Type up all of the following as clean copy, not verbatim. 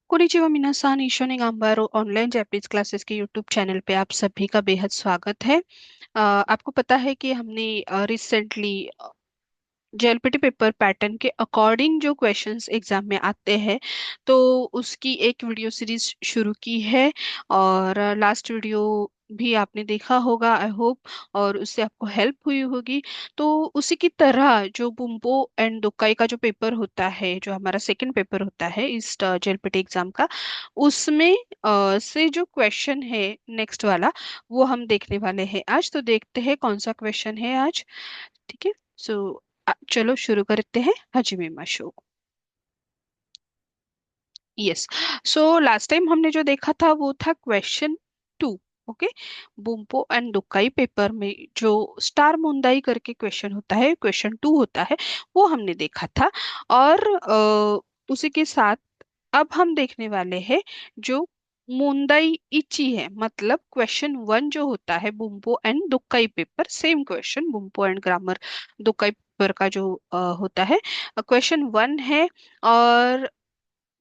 Konnichiwa मिनासान ईशोनी गाम्बारो online Japanese classes के YouTube channel पे आप सभी का बेहद स्वागत है। आपको पता है कि हमने रिसेंटली जेएलपीटी पेपर पैटर्न के अकॉर्डिंग जो क्वेश्चंस एग्जाम में आते हैं तो उसकी एक वीडियो सीरीज शुरू की है। और लास्ट वीडियो भी आपने देखा होगा आई होप, और उससे आपको हेल्प हुई होगी। तो उसी की तरह जो बुम्बो एंड दुक्काई का जो पेपर होता है, जो हमारा सेकंड पेपर होता है इस जेएलपीटी एग्जाम का, उसमें से जो क्वेश्चन है नेक्स्ट वाला, वो हम देखने वाले हैं आज। तो देखते हैं कौन सा क्वेश्चन है आज। ठीक है। सो चलो शुरू करते हैं हजिमे show. Yes. So last time हमने जो देखा था वो था क्वेश्चन 2। ओके। बुम्पो एंड दुक्काई पेपर में जो स्टार मुंदाई करके क्वेश्चन होता है, क्वेश्चन 2 होता है, वो हमने देखा था। और उसी के साथ अब हम देखने वाले हैं जो मुंदाई इची है, मतलब क्वेश्चन 1 जो होता है बुम्पो एंड दुक्काई पेपर, सेम क्वेश्चन बुम्पो एंड ग्रामर दुक्काई पेपर का जो होता है, क्वेश्चन 1 है। और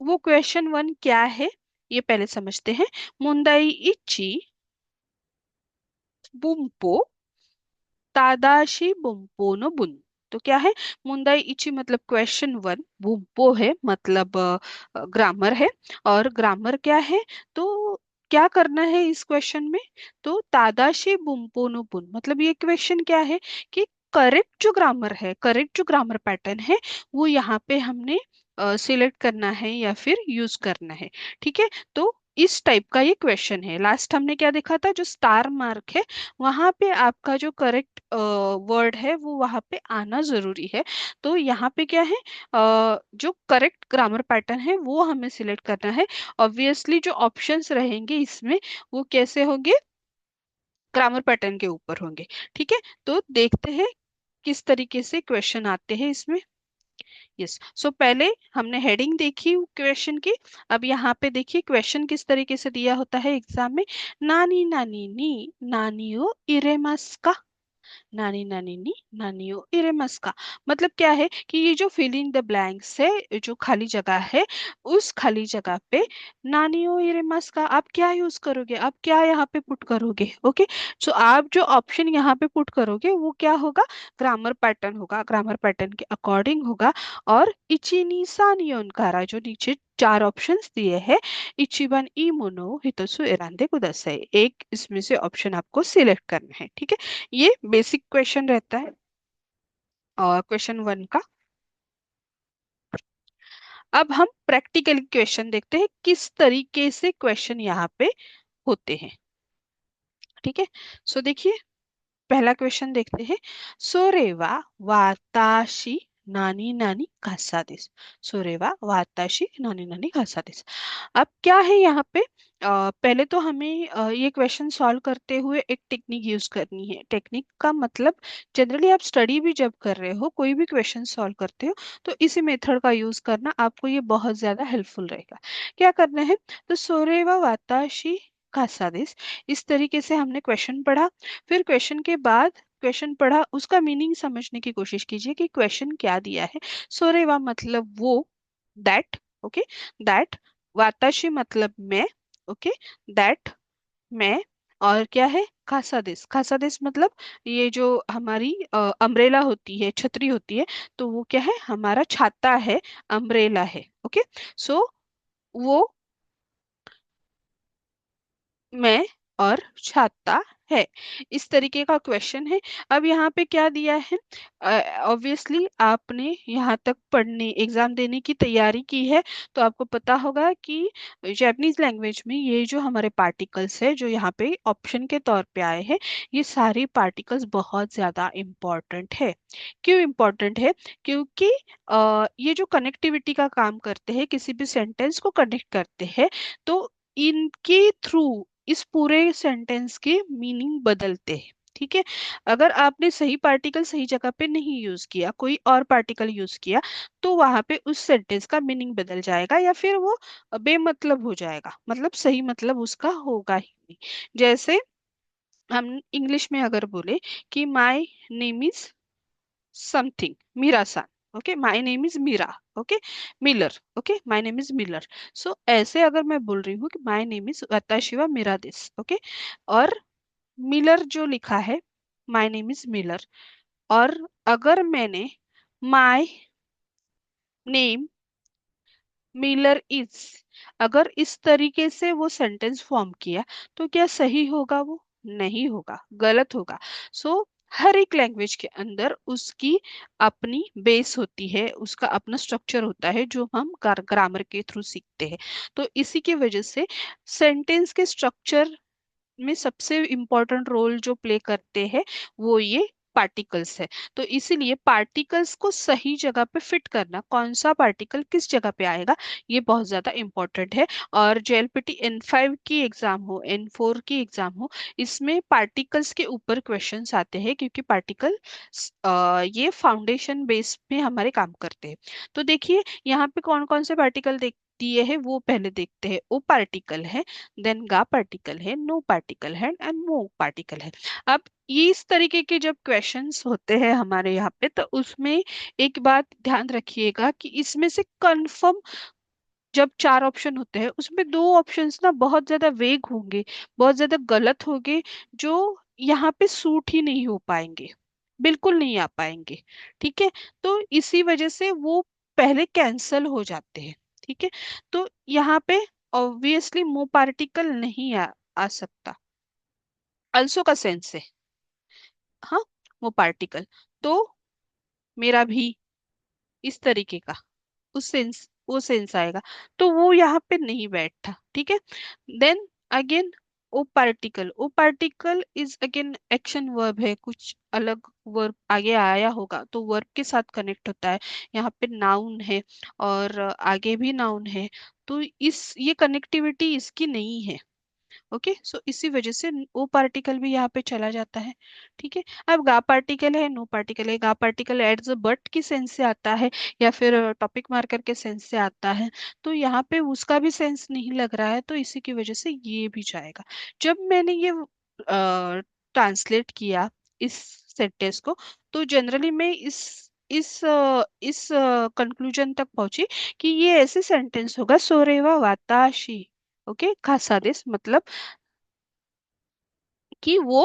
वो क्वेश्चन 1 क्या है ये पहले समझते हैं। मुंदाई इची बुम्पो तादाशी बुम्पो नो बुन। तो क्या है? मुंदाई इची मतलब क्वेश्चन 1, बुम्पो है मतलब ग्रामर है। और ग्रामर क्या है? तो क्या करना है इस क्वेश्चन में? तो तादाशी बुम्पो नो बुन मतलब ये क्वेश्चन क्या है कि करेक्ट जो ग्रामर है, करेक्ट जो ग्रामर पैटर्न है, वो यहाँ पे हमने सिलेक्ट करना है या फिर यूज करना है। ठीक है। तो इस टाइप का ये क्वेश्चन है। लास्ट हमने क्या देखा था, जो स्टार मार्क है वहां पे आपका जो करेक्ट वर्ड है वो वहां पे आना जरूरी है। तो यहाँ पे क्या है, जो करेक्ट ग्रामर पैटर्न है वो हमें सिलेक्ट करना है। ऑब्वियसली जो ऑप्शंस रहेंगे इसमें वो कैसे होंगे, ग्रामर पैटर्न के ऊपर होंगे। ठीक है। तो देखते हैं किस तरीके से क्वेश्चन आते हैं इसमें। यस। सो पहले हमने हेडिंग देखी क्वेश्चन की। अब यहाँ पे देखिए क्वेश्चन किस तरीके से दिया होता है एग्जाम में। नानी नानी नी नानियो इरेमस का। नानी नानी नी नानियो इरेमस का मतलब क्या है कि ये जो फिलिंग द ब्लैंक्स है, जो खाली जगह है, उस खाली जगह पे नानियो इरेमस का आप क्या यूज करोगे, आप क्या यहाँ पे पुट करोगे। ओके। सो आप जो ऑप्शन यहाँ पे पुट करोगे वो क्या होगा, ग्रामर पैटर्न होगा, ग्रामर पैटर्न के अकॉर्डिंग होगा। और इचिनी सानियोन कारा जो नीचे चार ऑप्शंस दिए हैं, इचिबन ई मोनो हितोसु एरांदे कुदासाई, एक इसमें से ऑप्शन आपको सिलेक्ट करना है। ठीक है। ये बेसिक क्वेश्चन रहता है और क्वेश्चन 1 का। अब हम प्रैक्टिकल क्वेश्चन देखते हैं किस तरीके से क्वेश्चन यहाँ पे होते हैं। ठीक है। सो देखिए पहला क्वेश्चन देखते हैं। सोरेवा वाताशी नानी नानी घासा दिस। सोरेवा वाताशी नानी नानी घासा दिस। अब क्या है यहाँ पे, पहले तो हमें ये क्वेश्चन सॉल्व करते हुए एक टेक्निक यूज करनी है। टेक्निक का मतलब जनरली आप स्टडी भी जब कर रहे हो, कोई भी क्वेश्चन सॉल्व करते हो, तो इसी मेथड का यूज करना आपको ये बहुत ज्यादा हेल्पफुल रहेगा। क्या करना है? तो सोरेवा वाताशी घासा दिस, इस तरीके से हमने क्वेश्चन पढ़ा। फिर क्वेश्चन के बाद क्वेश्चन पढ़ा, उसका मीनिंग समझने की कोशिश कीजिए कि क्वेश्चन क्या दिया है। सोरेवा मतलब वो, दैट। ओके। दैट। वाताशी मतलब मैं। ओके। दैट मैं। और क्या है, खासादिस। खासादिस मतलब ये जो हमारी अम्ब्रेला होती है, छतरी होती है, तो वो क्या है, हमारा छाता है, अम्ब्रेला है। ओके। सो वो मैं और छाता है, इस तरीके का क्वेश्चन है। अब यहाँ पे क्या दिया है, ऑब्वियसली आपने यहाँ तक पढ़ने एग्जाम देने की तैयारी की है, तो आपको पता होगा कि जापानीज लैंग्वेज में ये जो हमारे पार्टिकल्स है जो यहाँ पे ऑप्शन के तौर पे आए हैं, ये सारे पार्टिकल्स बहुत ज्यादा इम्पोर्टेंट है। क्यों इम्पोर्टेंट है? क्योंकि ये जो कनेक्टिविटी का काम करते हैं, किसी भी सेंटेंस को कनेक्ट करते हैं, तो इनके थ्रू इस पूरे सेंटेंस के मीनिंग बदलते हैं। ठीक है। अगर आपने सही पार्टिकल सही जगह पे नहीं यूज किया, कोई और पार्टिकल यूज किया, तो वहां पे उस सेंटेंस का मीनिंग बदल जाएगा या फिर वो बेमतलब हो जाएगा, मतलब सही मतलब उसका होगा ही नहीं। जैसे हम इंग्लिश में अगर बोले कि माई नेम इज समथिंग मीरासान, okay, my name is Meera. Okay, Miller. Okay, my name is Miller. So ऐसे अगर मैं बोल रही हूँ कि माय नेम इज वाताशिवा मीरा दिस, ओके, और मिलर जो लिखा है, माय नेम इज मिलर, और अगर मैंने माय नेम मिलर इज, अगर इस तरीके से वो सेंटेंस फॉर्म किया, तो क्या सही होगा? वो नहीं होगा, गलत होगा। सो हर एक लैंग्वेज के अंदर उसकी अपनी बेस होती है, उसका अपना स्ट्रक्चर होता है जो हम ग्रामर के थ्रू सीखते हैं। तो इसी की वजह से सेंटेंस के स्ट्रक्चर में सबसे इम्पोर्टेंट रोल जो प्ले करते हैं वो ये पार्टिकल्स है। तो इसीलिए पार्टिकल्स को सही जगह पे फिट करना, कौन सा पार्टिकल किस जगह पे आएगा, ये बहुत ज्यादा इम्पोर्टेंट है। और जेएलपीटी N5 की एग्जाम हो, N4 की एग्जाम हो, इसमें पार्टिकल्स के ऊपर क्वेश्चंस आते हैं, क्योंकि पार्टिकल ये फाउंडेशन बेस में हमारे काम करते हैं। तो देखिए यहाँ पे कौन कौन से पार्टिकल दिए है, वो पहले देखते हैं। ओ पार्टिकल है, देन गा पार्टिकल है, नो पार्टिकल है, एंड मो पार्टिकल है। अब ये इस तरीके के जब क्वेश्चंस होते हैं हमारे यहाँ पे, तो उसमें एक बात ध्यान रखिएगा कि इसमें से कंफर्म, जब चार ऑप्शन होते हैं उसमें दो ऑप्शंस ना बहुत ज्यादा वेग होंगे, बहुत ज्यादा गलत होंगे, जो यहाँ पे सूट ही नहीं हो पाएंगे, बिल्कुल नहीं आ पाएंगे। ठीक है, तो इसी वजह से वो पहले कैंसल हो जाते हैं। ठीक है, तो यहाँ पे ऑब्वियसली मो पार्टिकल नहीं आ सकता। अल्सो का सेंस है, हाँ, वो पार्टिकल, तो मेरा भी इस तरीके का, उस सेंस, वो सेंस आएगा, तो वो यहाँ पे नहीं बैठता। ठीक है, then again O particle is again action verb है, कुछ अलग वर्ब आगे आया होगा तो वर्ब के साथ कनेक्ट होता है। यहाँ पे नाउन है और आगे भी नाउन है, तो इस ये कनेक्टिविटी इसकी नहीं है। ओके, सो इसी वजह से ओ पार्टिकल भी यहाँ पे चला जाता है। ठीक है, अब गा पार्टिकल है, नो पार्टिकल है। गा पार्टिकल एट द बट की सेंस से आता है या फिर टॉपिक मार्कर के सेंस से आता है, तो यहाँ पे उसका भी सेंस नहीं लग रहा है, तो इसी की वजह से ये भी जाएगा। जब मैंने ये ट्रांसलेट किया इस सेंटेंस को, तो जनरली मैं इस कंक्लूजन तक पहुंची कि ये ऐसे सेंटेंस होगा, सोरेवा वाताशी, ओके, खासादेस, मतलब कि वो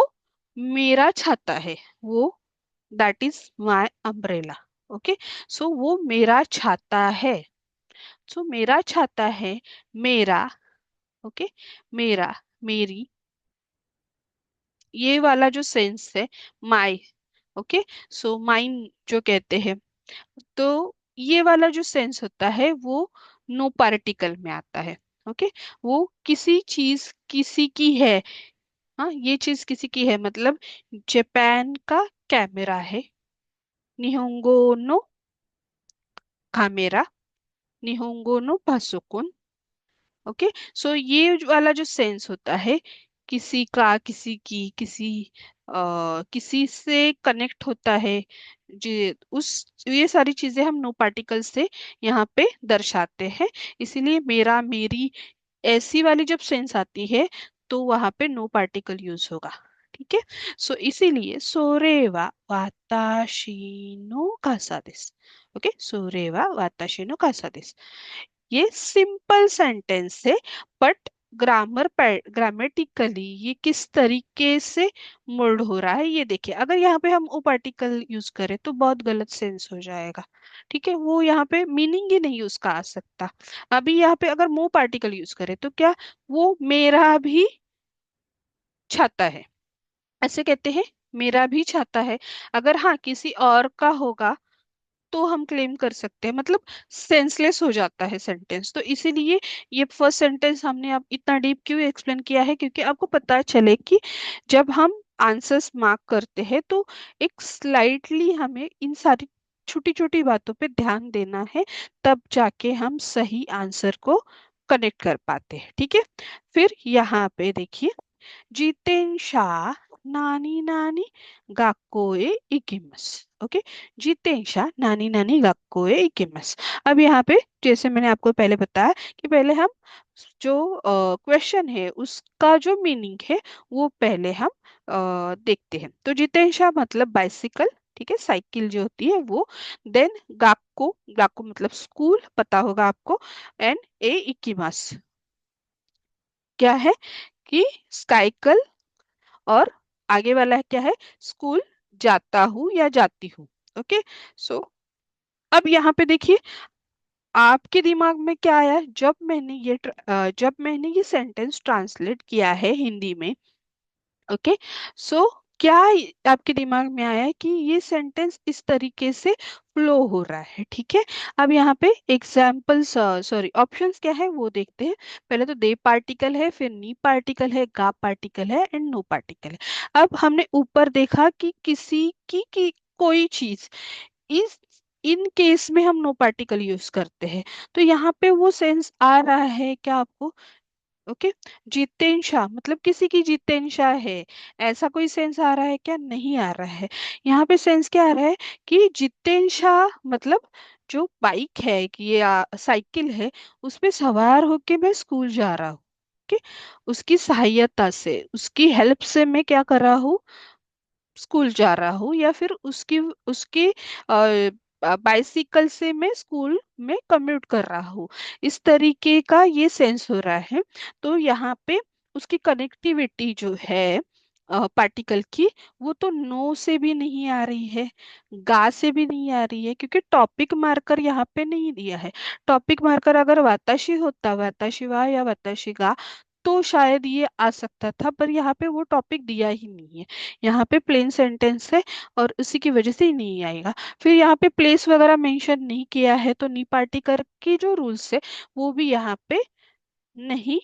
मेरा छाता है, वो, that is my umbrella. Okay, so वो मेरा छाता है, सो मेरा छाता है, मेरा, ओके, मेरा, मेरी, ये वाला जो सेंस है, माई, ओके, सो माइन जो कहते हैं, तो ये वाला जो सेंस होता है वो नो पार्टिकल में आता है। ओके, वो किसी चीज किसी की है, हाँ, ये चीज किसी की है, मतलब जापान का कैमरा है, निहोंगो नो कामेरा, निहोंगो नो पासोकोन। ओके, सो ये वाला जो सेंस होता है, किसी का, किसी की, किसी से कनेक्ट होता है, जी, उस, ये सारी चीजें हम नो पार्टिकल से यहाँ पे दर्शाते हैं। इसीलिए मेरा, मेरी, ऐसी वाली जब सेंस आती है तो वहां पे नो पार्टिकल यूज होगा। ठीक है, सो इसीलिए सोरेवा वाताशी नो कासा देस। ओके, सोरेवा वाताशी नो कासा देस, ये सिंपल सेंटेंस है, बट ग्रामेटिकली ये किस तरीके से मोल्ड हो रहा है ये देखिए। अगर यहाँ पे हम ओ पार्टिकल यूज करें तो बहुत गलत सेंस हो जाएगा। ठीक है, वो यहाँ पे मीनिंग ही नहीं उसका आ सकता। अभी यहाँ पे अगर मो पार्टिकल यूज करें तो क्या, वो मेरा भी छाता है, ऐसे कहते हैं, मेरा भी छाता है। अगर हाँ किसी और का होगा तो हम क्लेम कर सकते हैं, मतलब सेंसलेस हो जाता है सेंटेंस। तो इसीलिए ये फर्स्ट सेंटेंस हमने अब इतना डीप क्यों एक्सप्लेन किया है, क्योंकि आपको पता चले कि जब हम आंसर्स मार्क करते हैं तो एक स्लाइटली हमें इन सारी छोटी छोटी बातों पे ध्यान देना है, तब जाके हम सही आंसर को कनेक्ट कर पाते हैं। ठीक है, फिर यहाँ पे देखिए, जितेंशा नानी नानी गाकोए इकिमस। ओके, जितेंशा नानी नानी गाकोए इकिमस। अब यहाँ पे जैसे मैंने आपको पहले बताया कि पहले हम जो क्वेश्चन है उसका जो मीनिंग है वो पहले हम देखते हैं। तो जितेंशा मतलब बाइसिकल, ठीक है, साइकिल जो होती है वो। देन गाक्को, गाक्को मतलब स्कूल, पता होगा आपको। एंड ए इक्कीमास क्या है कि साइकिल, और आगे वाला है क्या है, स्कूल जाता हूँ या जाती हूँ। ओके। सो अब यहाँ पे देखिए, आपके दिमाग में क्या आया जब मैंने ये सेंटेंस ट्रांसलेट किया है हिंदी में। ओके। सो क्या आपके दिमाग में आया कि ये सेंटेंस इस तरीके से फ्लो हो रहा है। ठीक है। अब यहाँ पे एग्जाम्पल्स, सॉरी ऑप्शंस क्या है वो देखते हैं। पहले तो दे पार्टिकल है, फिर नी पार्टिकल है, गा पार्टिकल है एंड नो पार्टिकल है। अब हमने ऊपर देखा कि किसी की कोई चीज, इस इन केस में हम नो पार्टिकल यूज करते हैं। तो यहाँ पे वो सेंस आ रहा है क्या आपको? ओके। जितेंशा मतलब किसी की जितेंशा है, ऐसा कोई सेंस आ रहा है क्या? नहीं आ रहा है। यहाँ पे सेंस क्या आ रहा है कि जितेंशा मतलब जो बाइक है कि ये साइकिल है, उस पे सवार होके मैं स्कूल जा रहा हूँ। ओके। उसकी सहायता से, उसकी हेल्प से मैं क्या कर रहा हूँ, स्कूल जा रहा हूँ, या फिर उसकी उसकी बाइसिकल से मैं स्कूल में कम्यूट कर रहा हूँ। इस तरीके का ये सेंस हो रहा है। तो यहाँ पे उसकी कनेक्टिविटी जो है पार्टिकल की, वो तो नो से भी नहीं आ रही है, गा से भी नहीं आ रही है, क्योंकि टॉपिक मार्कर यहाँ पे नहीं दिया है। टॉपिक मार्कर अगर वाताशी होता, वाताशी वा या वाताशी गा, तो शायद ये आ सकता था, पर यहाँ पे वो टॉपिक दिया ही नहीं है। यहाँ पे प्लेन सेंटेंस है और उसी की वजह से ही नहीं आएगा। फिर यहाँ पे प्लेस वगैरह मेंशन नहीं किया है, तो नी पार्टिकल की जो रूल्स है वो भी यहाँ पे नहीं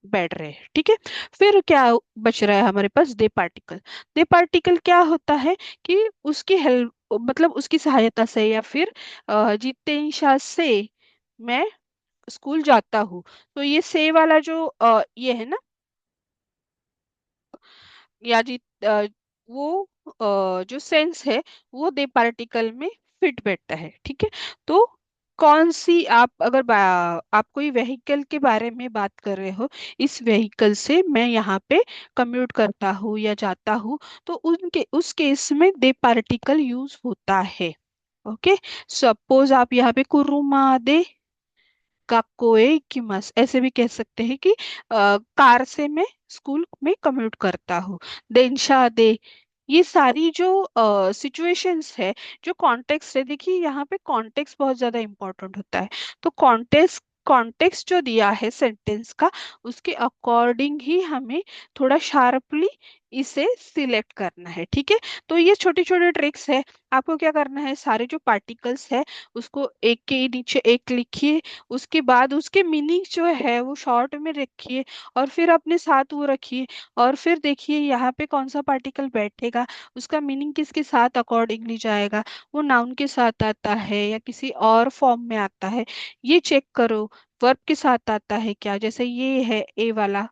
बैठ रहे हैं। ठीक है। फिर क्या बच रहा है हमारे पास? दे पार्टिकल। दे पार्टिकल क्या होता है कि उसकी हेल्प मतलब उसकी सहायता से या फिर जितेंशा से मैं स्कूल जाता हूँ। तो ये से वाला जो ये है ना, या वो जो सेंस है वो दे पार्टिकल में फिट बैठता है। ठीक है। तो कौन सी, आप अगर आप कोई व्हीकल के बारे में बात कर रहे हो, इस व्हीकल से मैं यहाँ पे कम्यूट करता हूँ या जाता हूँ, तो उनके उस केस में दे पार्टिकल यूज होता है। ओके। सपोज आप यहाँ पे कुरुमा दे काकोए किमस ऐसे भी कह सकते हैं कि कार से मैं स्कूल में कम्यूट करता हूँ। देनशा दे, ये सारी जो सिचुएशंस है, जो कॉन्टेक्स्ट है, देखिए यहाँ पे कॉन्टेक्स्ट बहुत ज्यादा इंपॉर्टेंट होता है। तो कॉन्टेक्स्ट जो दिया है सेंटेंस का, उसके अकॉर्डिंग ही हमें थोड़ा शार्पली इसे सिलेक्ट करना है। ठीक है। तो ये छोटी छोटी ट्रिक्स है। आपको क्या करना है, सारे जो पार्टिकल्स है उसको एक के नीचे एक लिखिए, उसके बाद उसके मीनिंग जो है वो शॉर्ट में रखिए, और फिर अपने साथ वो रखिए, और फिर देखिए यहाँ पे कौन सा पार्टिकल बैठेगा, उसका मीनिंग किसके साथ अकॉर्डिंगली जाएगा, वो नाउन के साथ आता है या किसी और फॉर्म में आता है, ये चेक करो। वर्ब के साथ आता है क्या, जैसे ये है ए वाला,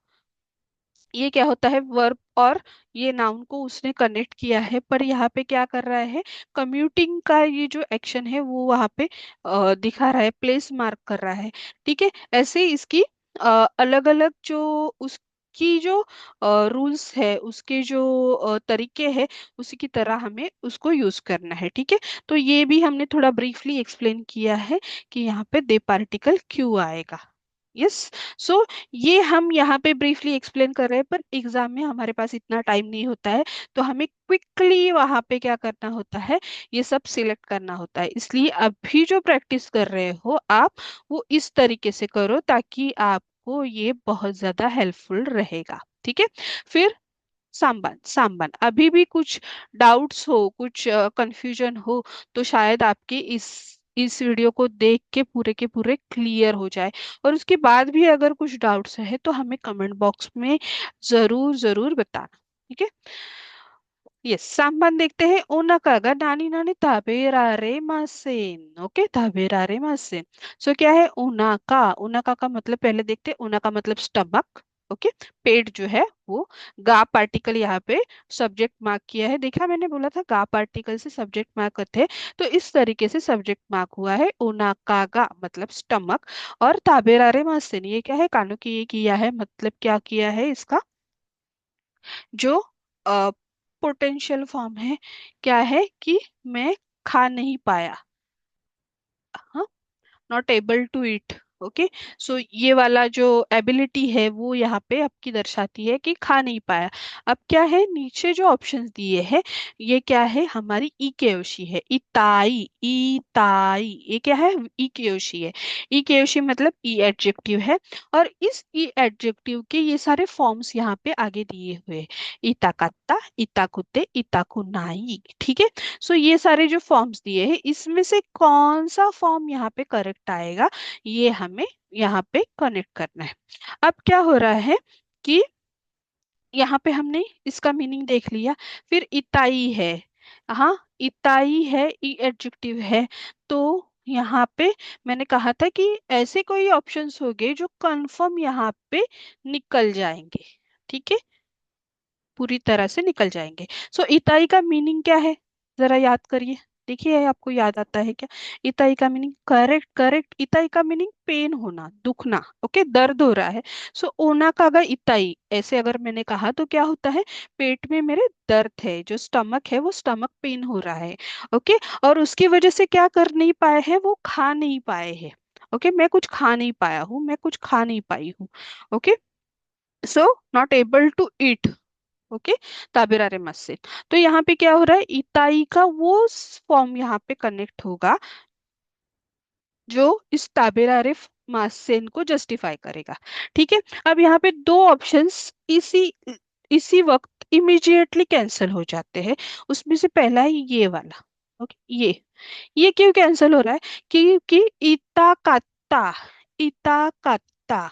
ये क्या होता है, वर्ब और ये नाउन को उसने कनेक्ट किया है, पर यहाँ पे क्या कर रहा है, कम्यूटिंग का ये जो एक्शन है वो वहाँ पे दिखा रहा है, प्लेस मार्क कर रहा है। ठीक है। ऐसे ही इसकी अलग अलग जो उसकी जो रूल्स है, उसके जो तरीके हैं, उसी की तरह हमें उसको यूज करना है। ठीक है। तो ये भी हमने थोड़ा ब्रीफली एक्सप्लेन किया है कि यहाँ पे दे पार्टिकल क्यों आएगा। यस। सो ये हम यहाँ पे ब्रीफली एक्सप्लेन कर रहे हैं, पर एग्जाम में हमारे पास इतना टाइम नहीं होता है, तो हमें क्विकली वहां पे क्या करना होता है, ये सब सिलेक्ट करना होता है। इसलिए अभी जो प्रैक्टिस कर रहे हो आप, वो इस तरीके से करो ताकि आपको ये बहुत ज्यादा हेल्पफुल रहेगा। ठीक है। फिर सांबन, सांबन अभी भी कुछ डाउट्स हो, कुछ कंफ्यूजन हो, तो शायद आपके इस वीडियो को देख के पूरे क्लियर हो जाए। और उसके बाद भी अगर कुछ डाउट्स है तो हमें कमेंट बॉक्स में जरूर जरूर बताना। ठीक है। यस, सांबन देखते हैं। ओनाकागा नानी नानी ताबेरारे मासेन। ओके, ताबेरारे मासेन। सो क्या है ओनाका? ओनाका का मतलब पहले देखते हैं। ओनाका मतलब स्टमक। ओके, पेट जो है वो। गा पार्टिकल यहाँ पे सब्जेक्ट मार्क किया है, देखा मैंने बोला था गा पार्टिकल से सब्जेक्ट मार्क करते हैं, तो इस तरीके से सब्जेक्ट मार्क हुआ है ओनाकागा मतलब स्टमक। और ताबेरारे मासेन ये क्या है, कानों की ये किया है, मतलब क्या किया है इसका, जो पोटेंशियल फॉर्म है, क्या है कि मैं खा नहीं पाया, हाँ, not able to eat. Okay, so ये वाला जो एबिलिटी है वो यहाँ पे आपकी दर्शाती है कि खा नहीं पाया। अब क्या है, नीचे जो ऑप्शंस दिए हैं ये क्या है, हमारी इकेयोशी है, इताई इताई, ये क्या है, इकेयोशी है। इकेयोशी मतलब ई एडजेक्टिव है, और इस ई एडजेक्टिव के ये सारे फॉर्म्स यहाँ पे आगे दिए हुए हैं, इताकत्ता, इताकुते, इताकुनाई, ठीक है। सो ये सारे जो फॉर्म्स दिए हैं इसमें से कौन सा फॉर्म यहाँ पे करेक्ट आएगा, ये हमें यहाँ पे कनेक्ट करना है। अब क्या हो रहा है कि यहाँ पे हमने इसका मीनिंग देख लिया, फिर इताई है, हाँ, इताई है, ई एडजेक्टिव है, तो यहाँ पे मैंने कहा था कि ऐसे कोई ऑप्शंस होंगे जो कंफर्म यहाँ पे निकल जाएंगे, ठीक है, पूरी तरह से निकल जाएंगे। सो इताई का मीनिंग क्या है, जरा याद करिए, देखिए आपको याद आता है क्या। इताई का मीनिंग, करेक्ट करेक्ट, इताई का मीनिंग पेन होना, दुखना, ओके, दर्द हो रहा है। सो ओना कागा इताई, ऐसे अगर मैंने कहा तो क्या होता है, पेट में मेरे दर्द है, जो स्टमक है वो स्टमक पेन हो रहा है, ओके, और उसकी वजह से क्या कर नहीं पाए हैं, वो खा नहीं पाए हैं, ओके, मैं कुछ खा नहीं पाया हूँ, मैं कुछ खा नहीं पाई हूँ, okay, so not able to eat, okay, ताबेरारे मस्से। तो यहाँ पे क्या हो रहा है, इताई का वो फॉर्म यहाँ पे कनेक्ट होगा जो इस ताबेरारे मासेन को जस्टिफाई करेगा, ठीक है। अब यहाँ पे दो ऑप्शंस इसी इसी वक्त इमीडिएटली कैंसिल हो जाते हैं, उसमें से पहला है ये वाला, ओके, ये क्यों कैंसिल हो रहा है, क्योंकि इता कात्ता, इता कात्ता,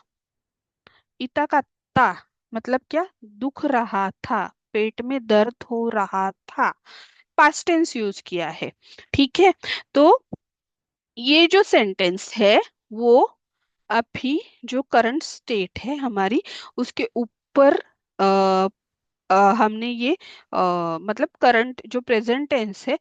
इता कात्ता मतलब क्या, दुख रहा था, पेट में दर्द हो रहा था, पास्ट टेंस यूज किया है, ठीक है। तो ये जो सेंटेंस है वो अभी जो करंट स्टेट है हमारी, उसके ऊपर आ, हमने ये मतलब करंट जो प्रेजेंट टेंस है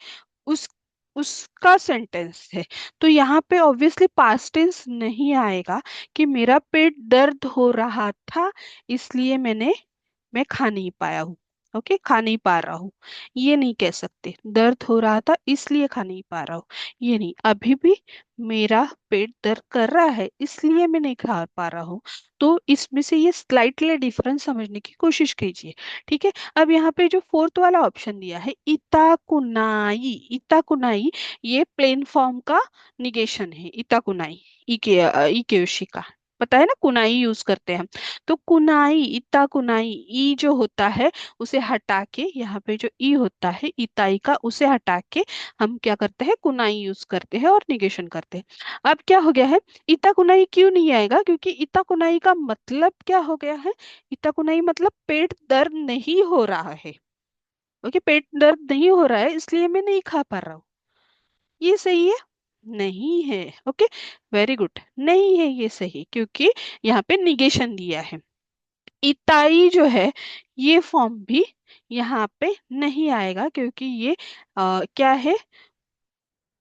उस उसका सेंटेंस है। तो यहाँ पे ऑब्वियसली पास्ट टेंस नहीं आएगा कि मेरा पेट दर्द हो रहा था इसलिए मैं खा नहीं पाया हूँ, ओके, खा नहीं पा रहा हूँ, ये नहीं कह सकते, दर्द हो रहा था इसलिए खा नहीं पा रहा हूँ, ये नहीं, अभी भी मेरा पेट दर्द कर रहा है इसलिए मैं नहीं खा पा रहा हूँ। तो इसमें से ये स्लाइटली डिफरेंस समझने की कोशिश कीजिए, ठीक है। अब यहाँ पे जो फोर्थ वाला ऑप्शन दिया है इताकुनाई, इताकुनाई, ये प्लेन फॉर्म का निगेशन है, इताकुनाई, इके का, पता है ना, कुनाई यूज करते हैं हम। तो कुनाई, इता कुनाई, ई जो होता है उसे हटा के, यहाँ पे जो ई होता है इताई का, उसे हटा के हम क्या करते हैं, कुनाई यूज करते हैं और निगेशन करते हैं। अब क्या हो गया है, इता कुनाई क्यों नहीं आएगा, क्योंकि इता कुनाई का मतलब क्या हो गया है, इता कुनाई मतलब पेट दर्द नहीं हो रहा है, ओके, पेट दर्द नहीं हो रहा है इसलिए मैं नहीं खा पा रहा हूँ, ये सही है, नहीं है, ओके, वेरी गुड, नहीं है ये सही, क्योंकि यहाँ पे निगेशन दिया है। इताई जो है ये फॉर्म भी यहाँ पे नहीं आएगा, क्योंकि ये क्या है,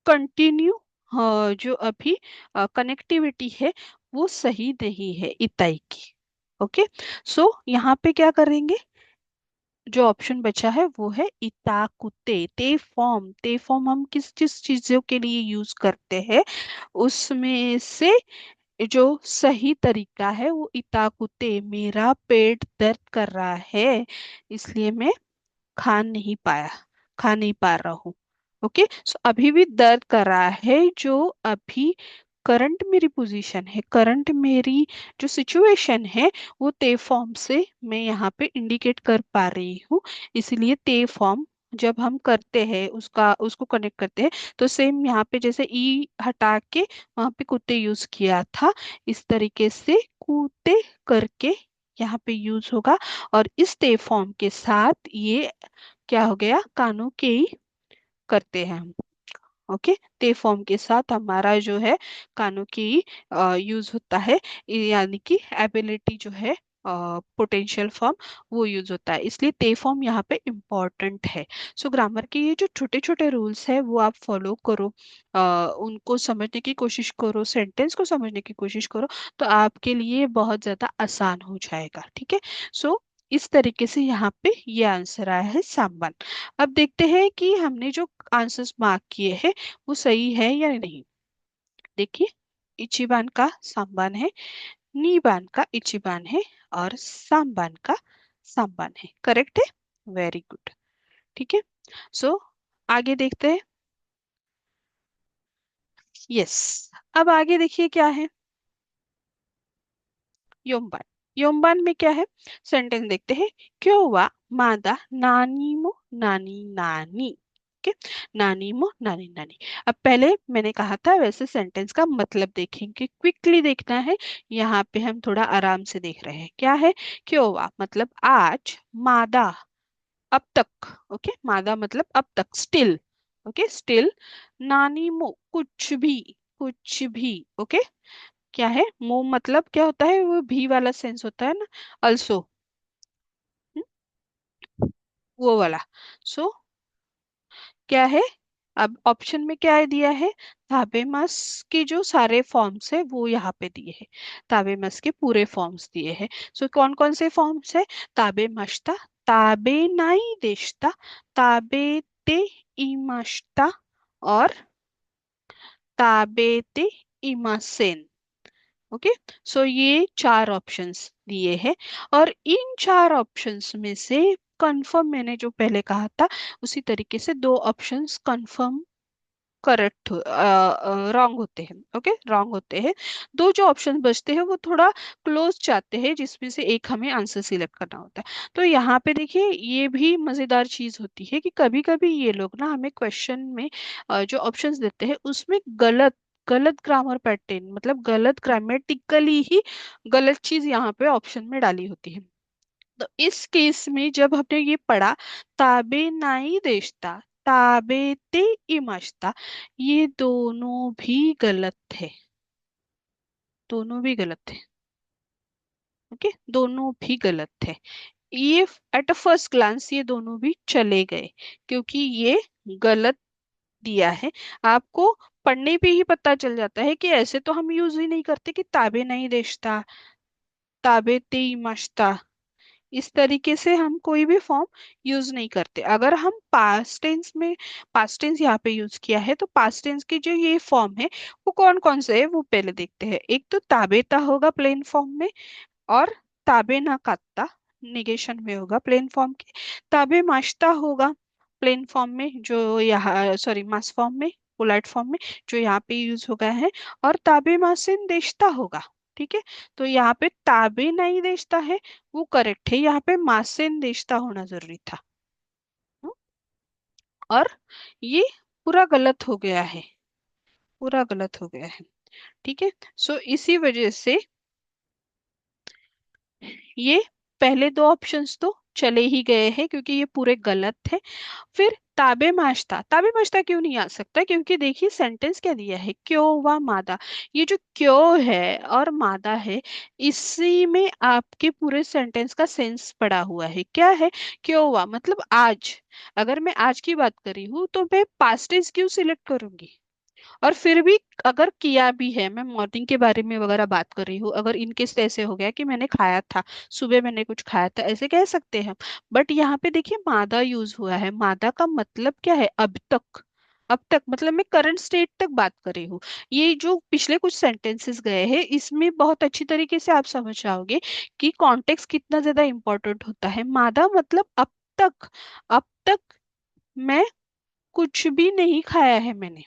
कंटिन्यू, जो अभी कनेक्टिविटी है वो सही नहीं है इताई की, ओके। सो यहाँ पे क्या करेंगे, जो ऑप्शन बचा है वो है इताकुते, ते फॉर्म हम किस किस चीजों के लिए यूज करते हैं, उसमें से जो सही तरीका है वो इताकुते, मेरा पेट दर्द कर रहा है इसलिए मैं खा नहीं पाया, खा नहीं पा रहा हूँ, ओके, सो अभी भी दर्द कर रहा है, जो अभी करंट मेरी पोजीशन है, करंट मेरी जो सिचुएशन है वो ते फॉर्म से मैं यहाँ पे इंडिकेट कर पा रही हूँ, इसीलिए ते फॉर्म जब हम करते हैं उसका उसको कनेक्ट करते हैं तो सेम यहाँ पे जैसे ई हटा के वहां पे कुत्ते यूज किया था, इस तरीके से कूते करके यहाँ पे यूज होगा, और इस ते फॉर्म के साथ ये क्या हो गया, कानों के ही करते हैं हम, ओके, ते फॉर्म के साथ हमारा जो है कानों की यूज होता है, यानी कि एबिलिटी जो है पोटेंशियल फॉर्म वो यूज होता है, इसलिए ते फॉर्म यहाँ पे इम्पोर्टेंट है। सो ग्रामर के ये जो छोटे छोटे रूल्स है वो आप फॉलो करो, उनको समझने की कोशिश करो, सेंटेंस को समझने की कोशिश करो, तो आपके लिए बहुत ज्यादा आसान हो जाएगा, ठीक है। सो इस तरीके से यहाँ पे ये आंसर आया है सांबान। अब देखते हैं कि हमने जो आंसर्स मार्क किए हैं वो सही है या नहीं। देखिए, इचिबान का सांबान है, नीबान का इचिबान है, और सांबान का सांबान है। करेक्ट है, वेरी गुड। ठीक है, सो आगे देखते हैं। यस, अब आगे देखिए क्या है, योमबान। योमबान में क्या है, सेंटेंस देखते हैं। क्यों वा मादा नानी मो नानी नानी। ओके, नानी मो नानी नानी। अब पहले मैंने कहा था वैसे सेंटेंस का मतलब देखेंगे, क्विकली देखना है। यहाँ पे हम थोड़ा आराम से देख रहे हैं। क्या है, क्यों वा मतलब आज, मादा अब तक। ओके, मादा मतलब अब तक, स्टिल। ओके, स्टिल, नानी मो कुछ भी, कुछ भी। ओके, क्या है, मो मतलब क्या होता है, वो भी वाला सेंस होता है ना, अल्सो, वो वाला। सो क्या है, अब ऑप्शन में क्या है दिया है, ताबेमस के जो सारे फॉर्म्स है वो यहाँ पे दिए हैं। ताबेमस के पूरे फॉर्म्स दिए हैं। सो कौन कौन से फॉर्म्स है, ताबे मश्ता, ताबे नाई देशता, ताबे ते इमश्ता, और ताबे ते इमासेन। ओके, सो ये चार ऑप्शंस दिए हैं, और इन चार ऑप्शंस में से कंफर्म मैंने जो पहले कहा था उसी तरीके से दो ऑप्शंस कंफर्म करेक्ट रॉन्ग होते हैं। ओके, रॉन्ग होते हैं। दो जो ऑप्शन बचते हैं वो थोड़ा क्लोज जाते हैं, जिसमें से एक हमें आंसर सिलेक्ट करना होता है। तो यहाँ पे देखिए, ये भी मजेदार चीज होती है कि कभी कभी ये लोग ना हमें क्वेश्चन में जो ऑप्शंस देते हैं उसमें गलत गलत ग्रामर पैटर्न, मतलब गलत ग्रामेटिकली ही गलत चीज यहाँ पे ऑप्शन में डाली होती है। तो इस केस में जब हमने ये पढ़ा, ताबे नाई देशता, ताबे ते इमश्ता, ये दोनों भी गलत थे, दोनों भी गलत थे। ओके, दोनों भी गलत थे। ये एट अ फर्स्ट ग्लांस ये दोनों भी चले गए, क्योंकि ये गलत दिया है। आपको पढ़ने पे ही पता चल जाता है कि ऐसे तो हम यूज ही नहीं करते कि ताबे नहीं देशता, ताबे ते इमश्ता। इस तरीके से हम कोई भी फॉर्म यूज नहीं करते। अगर हम पास्ट टेंस में, पास्ट टेंस यहाँ पे यूज किया है, तो पास्ट टेंस के जो ये फॉर्म है वो कौन कौन से है वो पहले देखते हैं। एक तो ताबेता होगा प्लेन फॉर्म में, और ताबे ना कात्ता निगेशन में होगा प्लेन फॉर्म के। ताबे माश्ता होगा प्लेन फॉर्म में, जो यहाँ सॉरी मास फॉर्म में, पोलाइट फॉर्म में, जो यहाँ पे यूज हो गया है। और ताबे मासिन देशता होगा। ठीक है, तो यहाँ पे ताबे नहीं देशता है वो करेक्ट है, यहाँ पे मासिन देशता होना जरूरी था। हम्म, और ये पूरा गलत हो गया है, पूरा गलत हो गया है। ठीक है, सो इसी वजह से ये पहले दो ऑप्शंस तो चले ही गए हैं, क्योंकि ये पूरे गलत थे। फिर ताबे माश्ता, ताबे माश्ता क्यों नहीं आ सकता, क्योंकि देखिए सेंटेंस क्या दिया है, क्यों व मादा। ये जो क्यों है और मादा है, इसी में आपके पूरे सेंटेंस का सेंस पड़ा हुआ है। क्या है, क्यों व मतलब आज। अगर मैं आज की बात कर रही हूँ तो मैं पास्ट टेंस क्यों सिलेक्ट करूंगी। और फिर भी अगर किया भी है, मैं मॉर्निंग के बारे में वगैरह बात कर रही हूँ, अगर इनकेस ऐसे हो गया कि मैंने खाया था, सुबह मैंने कुछ खाया था, ऐसे कह सकते हैं हम। बट यहाँ पे देखिए मादा यूज हुआ है, मादा का मतलब क्या है, अब तक। अब तक मतलब मैं करंट स्टेट तक बात कर रही हूँ। ये जो पिछले कुछ सेंटेंसेस गए हैं इसमें बहुत अच्छी तरीके से आप समझ जाओगे कि कॉन्टेक्स्ट कितना ज्यादा इंपॉर्टेंट होता है। मादा मतलब अब तक, अब तक मैं कुछ भी नहीं खाया है मैंने।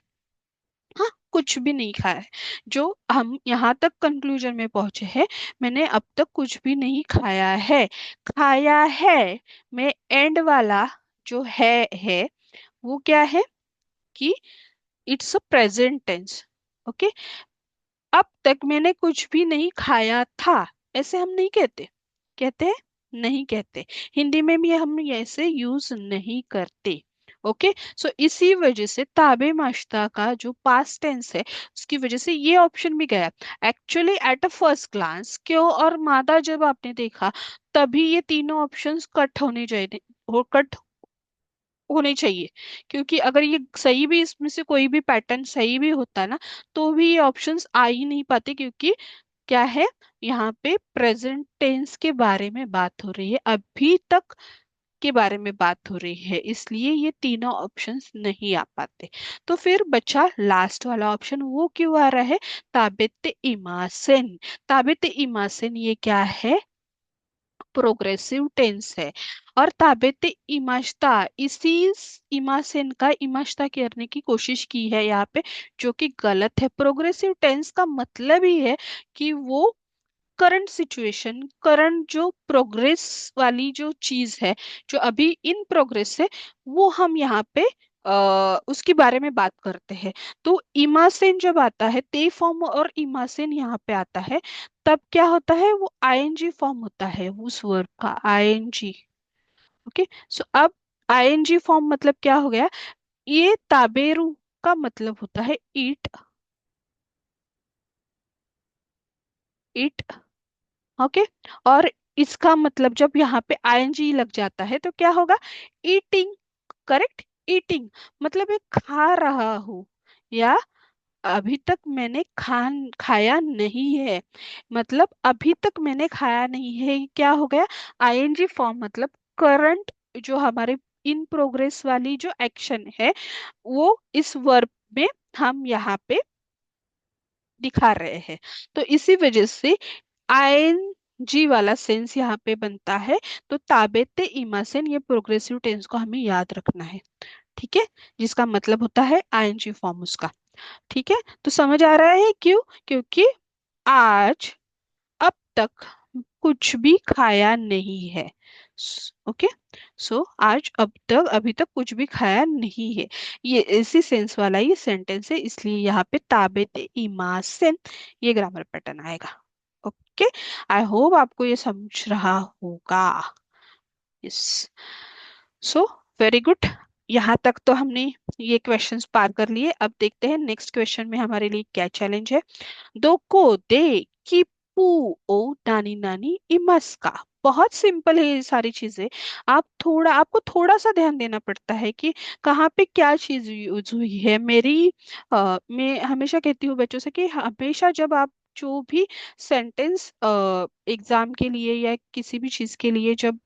हाँ, कुछ भी नहीं खाया है। जो हम यहाँ तक कंक्लूजन में पहुंचे हैं, मैंने अब तक कुछ भी नहीं खाया है। खाया है मैं एंड वाला जो है वो क्या है कि it's a present tense. Okay, अब तक मैंने कुछ भी नहीं खाया था, ऐसे हम नहीं कहते। कहते हैं, नहीं कहते। हिंदी में भी हम ऐसे यूज नहीं करते। ओके, सो इसी वजह से ताबे माश्ता का जो पास्ट टेंस है उसकी वजह से ये ऑप्शन भी गया। Actually at a first glance क्यों और मादा जब आपने देखा, तभी ये तीनों ऑप्शंस कट होने चाहिए, कट होने चाहिए। क्योंकि अगर ये सही भी, इसमें से कोई भी पैटर्न सही भी होता ना, तो भी ये ऑप्शंस आ ही नहीं पाते, क्योंकि क्या है, यहाँ पे प्रेजेंट टेंस के बारे में बात हो रही है, अभी तक के बारे में बात हो रही है, इसलिए ये तीनों ऑप्शंस नहीं आ पाते। तो फिर बचा लास्ट वाला ऑप्शन, वो क्यों आ रहा है, ताबेते इमासेन। ताबेते इमासेन ये क्या है, प्रोग्रेसिव टेंस है। और ताबेते इमाश्ता, इसी इमासेन का इमाश्ता करने की कोशिश की है यहाँ पे, जो कि गलत है। प्रोग्रेसिव टेंस का मतलब ही है कि वो करंट सिचुएशन, करंट जो प्रोग्रेस वाली जो चीज है, जो अभी इन प्रोग्रेस है, वो हम यहाँ पे उसके बारे में बात करते हैं। तो इमासेन जब आता है, ते फॉर्म और इमासेन यहाँ पे आता है, तब क्या होता है, वो आईएनजी फॉर्म होता है उस वर्ब का, आईएनजी। ओके, सो अब आईएनजी फॉर्म मतलब क्या हो गया, ये ताबेरू का मतलब होता है ईट, ईट। ओके, और इसका मतलब जब यहाँ पे आईएनजी लग जाता है तो क्या होगा, ईटिंग। करेक्ट, ईटिंग मतलब ये खा रहा हूँ, या अभी तक मैंने खाया नहीं है, मतलब अभी तक मैंने खाया नहीं है, ये क्या हो गया, आईएनजी फॉर्म। मतलब करंट जो हमारे इन प्रोग्रेस वाली जो एक्शन है, वो इस वर्ब में हम यहाँ पे दिखा रहे हैं। तो इसी वजह से आयन जी वाला सेंस यहाँ पे बनता है। तो ताबेते इमासेन, ये प्रोग्रेसिव टेंस को हमें याद रखना है, ठीक है, जिसका मतलब होता है आईएनजी फॉर्म उसका। ठीक है, तो समझ आ रहा है क्यों, क्योंकि आज अब तक कुछ भी खाया नहीं है। ओके, सो आज अब तक अभी तक कुछ भी खाया नहीं है, ये इसी सेंस वाला ये सेंटेंस है, इसलिए यहाँ पे ताबेते इमासेन ये ग्रामर पैटर्न आएगा। ओके, आई होप आपको ये समझ रहा होगा। यस, सो वेरी गुड। यहाँ तक तो हमने ये क्वेश्चंस पार कर लिए। अब देखते हैं नेक्स्ट क्वेश्चन में हमारे लिए क्या चैलेंज है। दोको दे किप्पू ओ नानी नानी इमस्का। बहुत सिंपल है ये सारी चीजें। आपको थोड़ा सा ध्यान देना पड़ता है कि कहाँ पे क्या चीज यूज हुई है। मैं हमेशा कहती हूँ बच्चों से कि हमेशा जब आप जो भी सेंटेंस एग्जाम के लिए या किसी भी चीज के लिए जब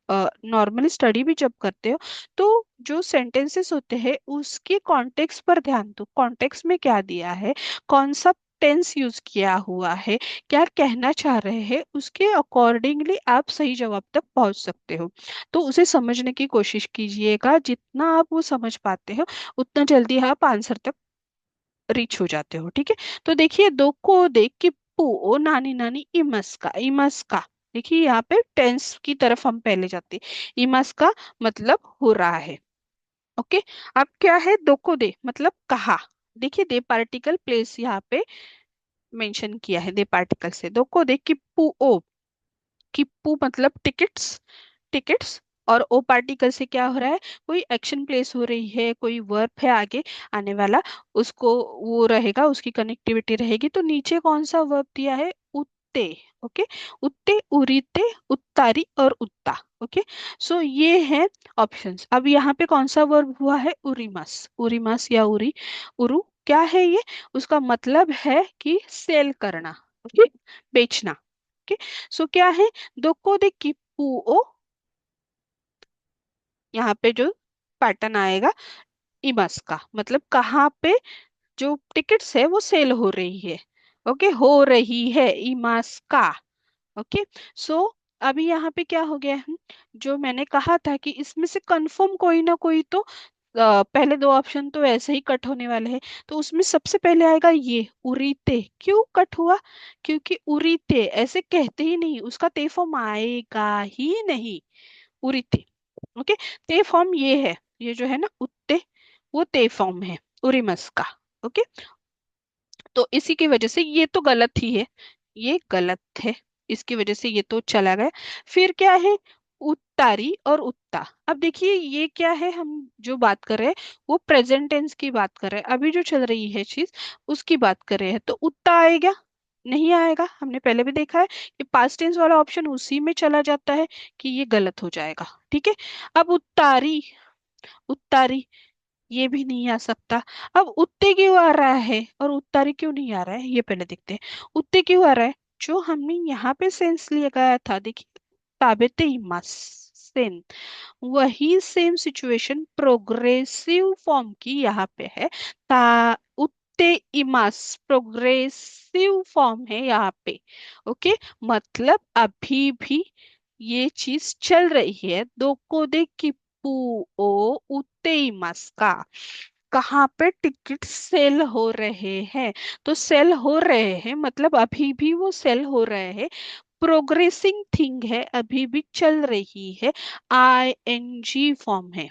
नॉर्मल स्टडी भी जब करते हो, तो जो सेंटेंसेस होते हैं उसके कॉन्टेक्स्ट पर ध्यान दो। कॉन्टेक्स्ट में क्या दिया है, कौन सा टेंस यूज किया हुआ है, क्या कहना चाह रहे हैं, उसके अकॉर्डिंगली आप सही जवाब तक पहुंच सकते हो। तो उसे समझने की कोशिश कीजिएगा, जितना आप वो समझ पाते हो उतना जल्दी आप आंसर तक रीच हो जाते हो। ठीक है, तो देखिए, दो को देख के पू ओ नानी नानी इमस का। देखिए यहाँ पे टेंस की तरफ हम पहले जाते हैं। इमस का मतलब हो रहा है। ओके, अब क्या है, दो को दे मतलब कहा। देखिए दे पार्टिकल प्लेस यहाँ पे मेंशन किया है, दे पार्टिकल से। दो को दे किप्पू ओ, किप्पू मतलब टिकट्स, टिकट्स। और ओ पार्टिकल से क्या हो रहा है, कोई एक्शन प्लेस हो रही है, कोई वर्ब है आगे आने वाला, उसको वो रहेगा, उसकी कनेक्टिविटी रहेगी। तो नीचे कौन सा वर्ब दिया है, उत्ते। ओके, उत्ते, उरीते, उत्तारी और उत्ता। ओके, सो ये है ऑप्शंस। अब यहाँ पे कौन सा वर्ब हुआ है, उरीमस। उरीमस या उरी, उरु क्या है ये, उसका मतलब है कि सेल करना। ओके, बेचना। ओके, सो क्या है, दोको दे किप्पू, यहाँ पे जो पैटर्न आएगा, इमस का मतलब कहाँ पे जो टिकट्स है वो सेल हो रही है। ओके, हो रही है, इमास का। ओके, सो अभी यहाँ पे क्या हो गया है, जो मैंने कहा था कि इसमें से कंफर्म कोई ना कोई तो पहले दो ऑप्शन तो ऐसे ही कट होने वाले हैं। तो उसमें सबसे पहले आएगा ये उरीते। क्यों कट हुआ, क्योंकि उरीते ऐसे कहते ही नहीं, उसका ते फॉर्म आएगा ही नहीं, उरीते। ओके, ते फॉर्म ये है, ये जो है ना उत्ते, वो ते फॉर्म है उरिमस का। ओके, तो इसी की वजह से ये तो गलत ही है, ये गलत है, इसकी वजह से ये तो चला गया। फिर क्या है, उत्तारी और उत्ता। अब देखिए ये क्या है, हम जो बात कर रहे हैं वो प्रेजेंट टेंस की बात कर रहे हैं, अभी जो चल रही है चीज उसकी बात कर रहे हैं। तो उत्ता आएगा, नहीं आएगा, हमने पहले भी देखा है कि पास्ट टेंस वाला ऑप्शन उसी में चला जाता है, कि ये गलत हो जाएगा। ठीक है, अब उत्तारी, उत्तारी ये भी नहीं आ सकता। अब उत्ते क्यों आ रहा है और उत्तारी क्यों नहीं आ रहा है, ये पहले देखते हैं। उत्ते क्यों आ रहा है, जो हमने यहाँ पे सेंस लगाया था, देखिए ताबेते इमास सेन, वही सेम सिचुएशन प्रोग्रेसिव फॉर्म की यहाँ पे है। ता उत्ते इमास प्रोग्रेसिव फॉर्म है यहाँ पे। ओके, मतलब अभी भी ये चीज चल रही है। दोको दे किप्पू ओ उत्ते इमास का, कहाँ पे टिकट सेल हो रहे हैं। तो सेल हो रहे हैं मतलब अभी भी वो सेल हो रहे हैं। प्रोग्रेसिंग थिंग है, अभी भी चल रही है। आईएनजी फॉर्म है।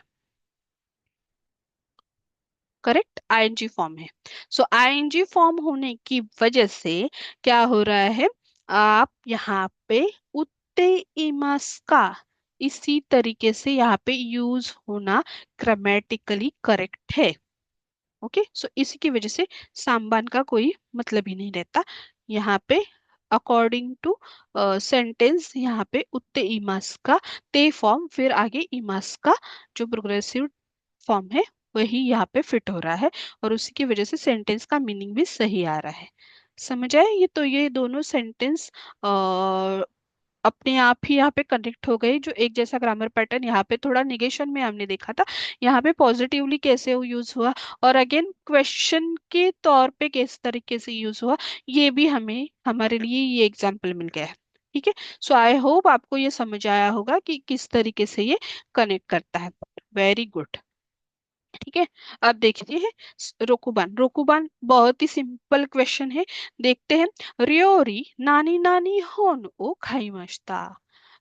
करेक्ट, आईएनजी फॉर्म है। सो आईएनजी फॉर्म होने की वजह से क्या हो रहा है, आप यहाँ पे उत्ते इमास का इसी तरीके से यहाँ पे यूज होना ग्रामेटिकली करेक्ट है। ओके, सो इसी की वजह से सांबान का कोई मतलब ही नहीं रहता यहाँ पे। अकॉर्डिंग टू सेंटेंस यहाँ पे उत्ते इमास का ते फॉर्म, फिर आगे इमास का जो प्रोग्रेसिव फॉर्म है वही यहाँ पे फिट हो रहा है, और उसी की वजह से सेंटेंस का मीनिंग भी सही आ रहा है। समझ आए? ये तो ये दोनों सेंटेंस अपने आप ही यहाँ पे कनेक्ट हो गए। जो एक जैसा ग्रामर पैटर्न यहाँ पे थोड़ा निगेशन में हमने देखा था, यहाँ पे पॉजिटिवली कैसे यूज हुआ, और अगेन क्वेश्चन के तौर पे किस तरीके से यूज हुआ, ये भी हमें हमारे लिए ये एग्जाम्पल मिल गया है। ठीक है, सो आई होप आपको ये समझ आया होगा कि किस तरीके से ये कनेक्ट करता है। Very good. ठीक है, अब देखते हैं रोकुबान। रोकुबान बहुत ही सिंपल क्वेश्चन है, देखते हैं। रियोरी नानी नानी होन ओ खाइमास्ता।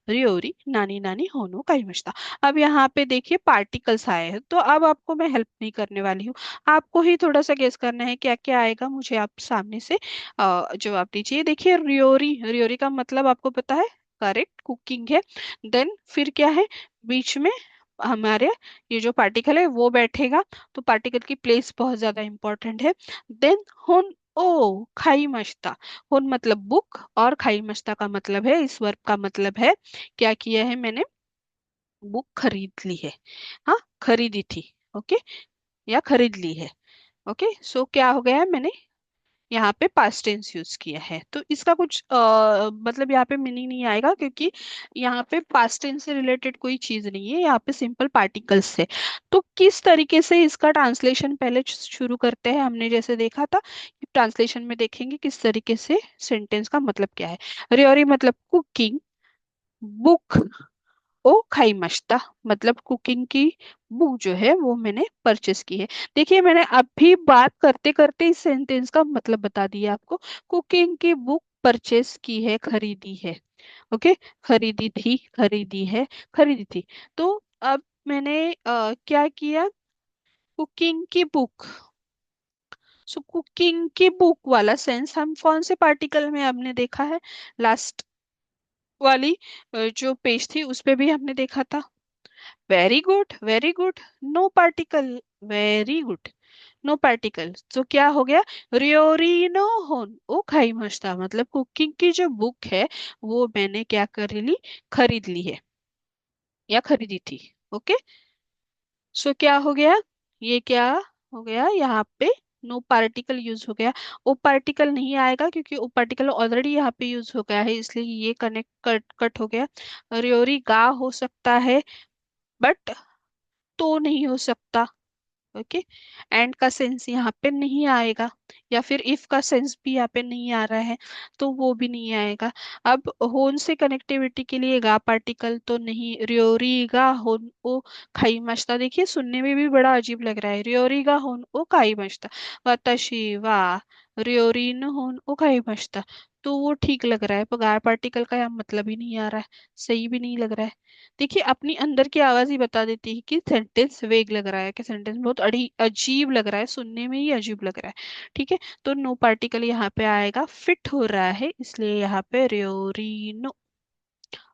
रियोरी नानी नानी होनो खाइमास्ता। अब यहाँ पे देखिए पार्टिकल्स आए हैं, तो अब आपको मैं हेल्प नहीं करने वाली हूँ। आपको ही थोड़ा सा गेस करना है क्या क्या आएगा, मुझे आप सामने से जवाब दीजिए। देखिए रियोरी, रियोरी का मतलब आपको पता है, करेक्ट, कुकिंग है। देन फिर क्या है, बीच में हमारे ये जो पार्टिकल है वो बैठेगा, तो पार्टिकल की प्लेस बहुत ज्यादा इंपॉर्टेंट है। देन हुन ओ खाई मश्ता। हुन मतलब बुक, और खाई मश्ता का मतलब है, इस वर्ब का मतलब है क्या किया है मैंने, बुक खरीद ली है। हाँ, खरीदी थी। ओके, या खरीद ली है। ओके, सो क्या हो गया है, मैंने यहाँ पे पास्ट टेंस यूज किया है, तो इसका कुछ मतलब यहाँ पे मीनिंग नहीं आएगा, क्योंकि यहाँ पे पास्ट टेंस से रिलेटेड कोई चीज नहीं है, यहाँ पे सिंपल पार्टिकल्स है। तो किस तरीके से इसका ट्रांसलेशन पहले शुरू करते हैं, हमने जैसे देखा था कि ट्रांसलेशन में देखेंगे किस तरीके से सेंटेंस का मतलब क्या है। रियोरी मतलब कुकिंग, बुक ओ खाई मश्ता मतलब कुकिंग की बुक जो है वो मैंने परचेस की है। देखिए मैंने अभी बात करते करते इस सेंटेंस का मतलब बता दिया आपको। कुकिंग की बुक परचेस की है, खरीदी है। ओके, खरीदी थी, खरीदी है, खरीदी थी। तो अब मैंने क्या किया, कुकिंग की बुक। सो कुकिंग की बुक वाला सेंस हम कौन से पार्टिकल में हमने देखा है, लास्ट वाली जो पेज थी उस पे भी हमने देखा था। Very good, very good. No particle, very good. No particle, तो क्या हो गया, रियोरिनो होन ओ खाई मस्ता मतलब कुकिंग की जो बुक है वो मैंने क्या कर ली, खरीद ली है, या खरीदी थी। ओके, सो क्या हो गया, ये क्या हो गया यहाँ पे, नो पार्टिकल यूज हो गया। ओ पार्टिकल नहीं आएगा क्योंकि ओ पार्टिकल ऑलरेडी यहाँ पे यूज हो गया है, इसलिए ये कनेक्ट कट कट हो गया। रियोरी गा हो सकता है, बट तो नहीं हो सकता। ओके, एंड का सेंस यहाँ पे नहीं आएगा, या फिर इफ का सेंस भी यहाँ पे नहीं आ रहा है, तो वो भी नहीं आएगा। अब होन से कनेक्टिविटी के लिए गा पार्टिकल तो नहीं, रियोरीगा होन ओ खाई मस्ता, देखिए सुनने में भी बड़ा अजीब लग रहा है, रियोरीगा होन ओ खाई मस्ता, वताशी वा रियोरीन होन ओ खाई मस्ता, तो वो ठीक लग रहा है, पर गा पार्टिकल का यहाँ मतलब ही नहीं आ रहा है, सही भी नहीं लग रहा है। देखिए अपनी अंदर की आवाज ही बता देती है कि सेंटेंस वेग लग रहा है, कि सेंटेंस बहुत अड़ी अजीब लग रहा है, सुनने में ही अजीब लग रहा है। ठीक है, तो नो पार्टिकल यहाँ पे आएगा, फिट हो रहा है, इसलिए यहाँ पे रियोरिनो।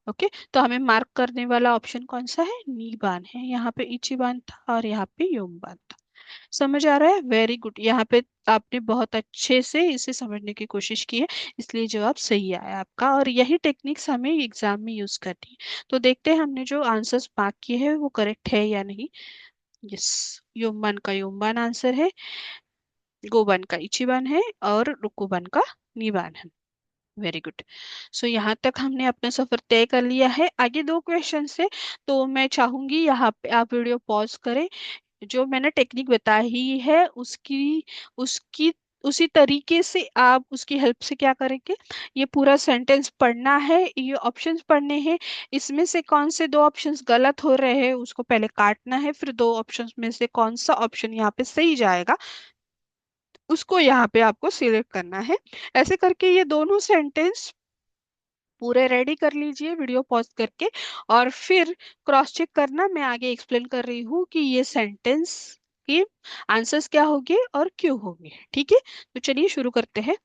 ओके, तो हमें मार्क करने वाला ऑप्शन कौन सा है, नीबान है। यहाँ पे इचिबान था और यहाँ पे योमबान था। समझ आ रहा है, वेरी गुड। यहाँ पे आपने बहुत अच्छे से इसे समझने की कोशिश की है, इसलिए जवाब सही आया आपका, और यही टेक्निक्स हमें एग्जाम में यूज करनी है। तो देखते हैं हमने जो आंसर्स मार्क किए हैं वो करेक्ट है या नहीं। यस, योमबान का योमबान आंसर है, गोबान का इचिबान है, और रुकुबान का नीबान है। Very good. सो यहाँ तक हमने अपना सफर तय कर लिया है, आगे दो क्वेश्चन है। तो मैं चाहूंगी यहाँ पे आप वीडियो पॉज करें, जो मैंने टेक्निक बताई है उसकी उसकी उसी तरीके से आप उसकी हेल्प से क्या करेंगे, ये पूरा सेंटेंस पढ़ना है, ये ऑप्शंस पढ़ने हैं, इसमें से कौन से दो ऑप्शंस गलत हो रहे हैं उसको पहले काटना है, फिर दो ऑप्शंस में से कौन सा ऑप्शन यहाँ पे सही जाएगा उसको यहाँ पे आपको सिलेक्ट करना है। ऐसे करके ये दोनों सेंटेंस पूरे रेडी कर लीजिए वीडियो पॉज करके, और फिर क्रॉस चेक करना, मैं आगे एक्सप्लेन कर रही हूँ कि ये सेंटेंस के आंसर्स क्या होंगे और क्यों होंगे। ठीक है, तो चलिए शुरू करते हैं।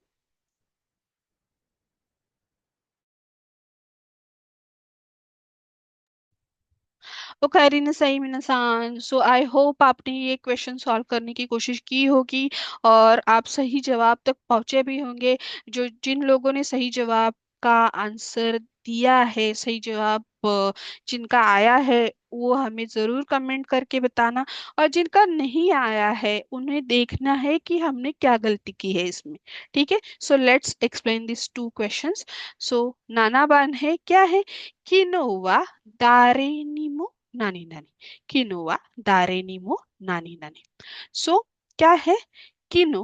おかえりなさい皆さん। सो आई होप आपने ये क्वेश्चन सॉल्व करने की कोशिश की होगी और आप सही जवाब तक पहुंचे भी होंगे। जो जिन लोगों ने सही जवाब का आंसर दिया है, सही जवाब जिनका आया है, वो हमें जरूर कमेंट करके बताना, और जिनका नहीं आया है उन्हें देखना है कि हमने क्या गलती की है इसमें। ठीक है, so let's explain this two questions. So नाना बान है क्या है, किनोवा दारेनिमो नानी नानी, किनोवा दारेनिमो नानी नानी। सो क्या है किनो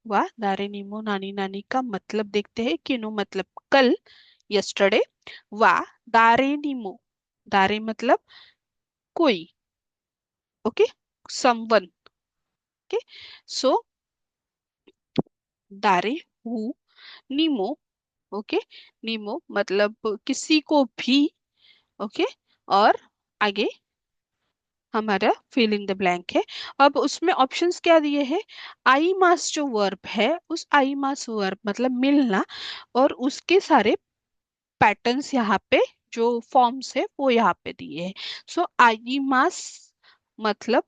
व दारेनिमो नानी नानी का मतलब देखते हैं। किनो मतलब कल, यस्टरडे, वा दारेनिमो, दारे मतलब कोई, ओके, समवन, ओके। सो दारे हु, नीमो, ओके, नीमो मतलब किसी को भी, ओके। और आगे हमारा फिल इन द ब्लैंक है। अब उसमें ऑप्शंस क्या दिए हैं, आई मास जो वर्ब है, उस आई मास वर्ब मतलब मिलना, और उसके सारे पैटर्न्स यहाँ पे जो फॉर्म्स है वो यहाँ पे दिए हैं। सो आई मास मतलब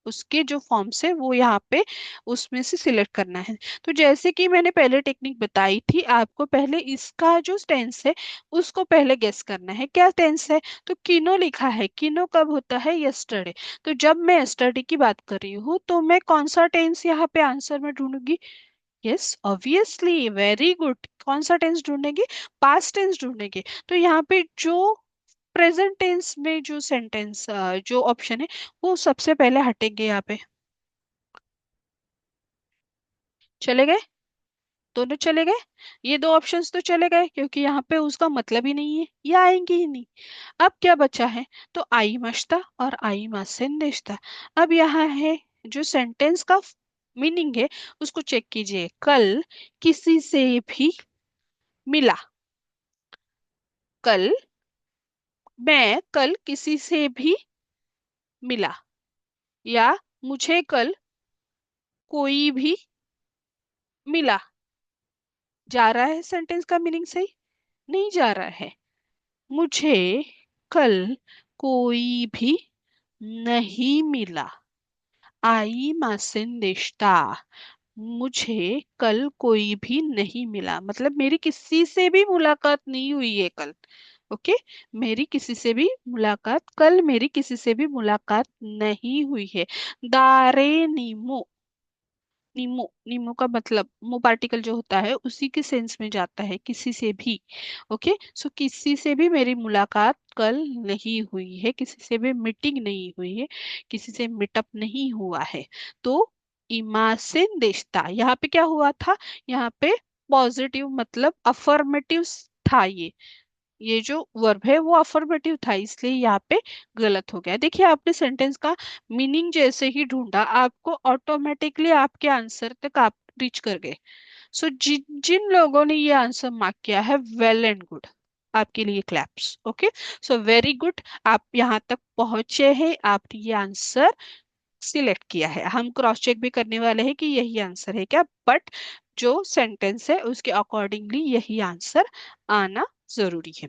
उसके जो फॉर्म्स है वो यहाँ पे उसमें से सिलेक्ट करना है। तो जैसे कि मैंने पहले टेक्निक बताई थी आपको, पहले इसका जो टेंस है उसको पहले गेस करना है क्या टेंस है। तो किनो लिखा है, किनो कब होता है, यस्टरडे। तो जब मैं यस्टरडे की बात कर रही हूँ तो मैं कौन सा टेंस यहाँ पे आंसर में ढूंढूंगी, यस ऑब्वियसली, वेरी गुड, कौन सा टेंस ढूंढेंगे, पास्ट टेंस ढूंढेंगे। तो यहाँ पे जो प्रेजेंट टेंस में जो सेंटेंस जो ऑप्शन है वो सबसे पहले हटेंगे यहाँ पे। चले गए, दोनों चले गए, ये दो ऑप्शंस तो चले गए क्योंकि यहाँ पे उसका मतलब ही नहीं है, ये आएंगे ही नहीं। अब क्या बचा है, तो आई मश्ता और आई मासेंदेश्ता। अब यहाँ है जो सेंटेंस का मीनिंग है उसको चेक कीजिए, कल किसी से भी मिला, कल मैं कल किसी से भी मिला, या मुझे कल कोई भी मिला। जा रहा है सेंटेंस का मीनिंग सही, नहीं जा रहा है। मुझे कल कोई भी नहीं मिला, आई मासिंदिश्ता, मुझे कल कोई भी नहीं मिला मतलब मेरी किसी से भी मुलाकात नहीं हुई है कल, ओके। मेरी किसी से भी मुलाकात, कल मेरी किसी से भी मुलाकात नहीं हुई है। दारे नीमो, नीमो, नीमो का मतलब मो पार्टिकल जो होता है उसी के सेंस में जाता है, किसी से भी, ओके। सो किसी से भी मेरी मुलाकात कल नहीं हुई है, किसी से भी मीटिंग नहीं हुई है, किसी से मीटअप नहीं हुआ है। तो इमासिन देशता, यहाँ पे क्या हुआ था, यहाँ पे पॉजिटिव मतलब अफर्मेटिव था, ये जो वर्ब है वो अफर्मेटिव था, इसलिए यहाँ पे गलत हो गया। देखिए आपने सेंटेंस का मीनिंग जैसे ही ढूंढा आपको ऑटोमेटिकली आपके आंसर तक आप रीच कर गए। सो जिन जिन लोगों ने ये आंसर मार्क किया है, वेल एंड गुड, आपके लिए claps, okay. So very good, आप यहाँ तक पहुंचे हैं, आपने ये आंसर सिलेक्ट किया है। हम क्रॉस चेक भी करने वाले हैं कि यही आंसर है क्या, बट जो सेंटेंस है उसके अकॉर्डिंगली यही आंसर आना जरूरी है।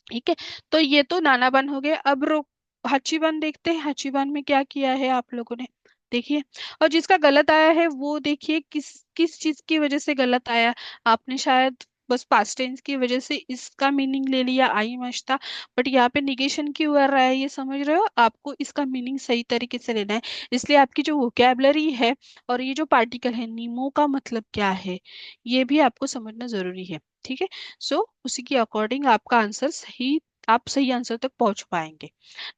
ठीक है, तो ये तो नानाबन हो गए। अब हचीबन देखते हैं, हचीबन में क्या किया है आप लोगों ने, देखिए। और जिसका गलत आया है वो देखिए किस किस चीज की वजह से गलत आया। आपने शायद बस पास्ट टेंस की वजह से इसका मीनिंग ले लिया आई मस्ट था। बट यहाँ पे निगेशन क्यों कर रहा है ये समझ रहे हो, आपको इसका मीनिंग सही तरीके से लेना है। इसलिए आपकी जो वोकैबलरी है और ये जो पार्टिकल है नीमो का मतलब क्या है, ये भी आपको समझना जरूरी है। ठीक है। सो उसी के अकॉर्डिंग आपका आंसर सही, आप सही आंसर तक पहुंच पाएंगे।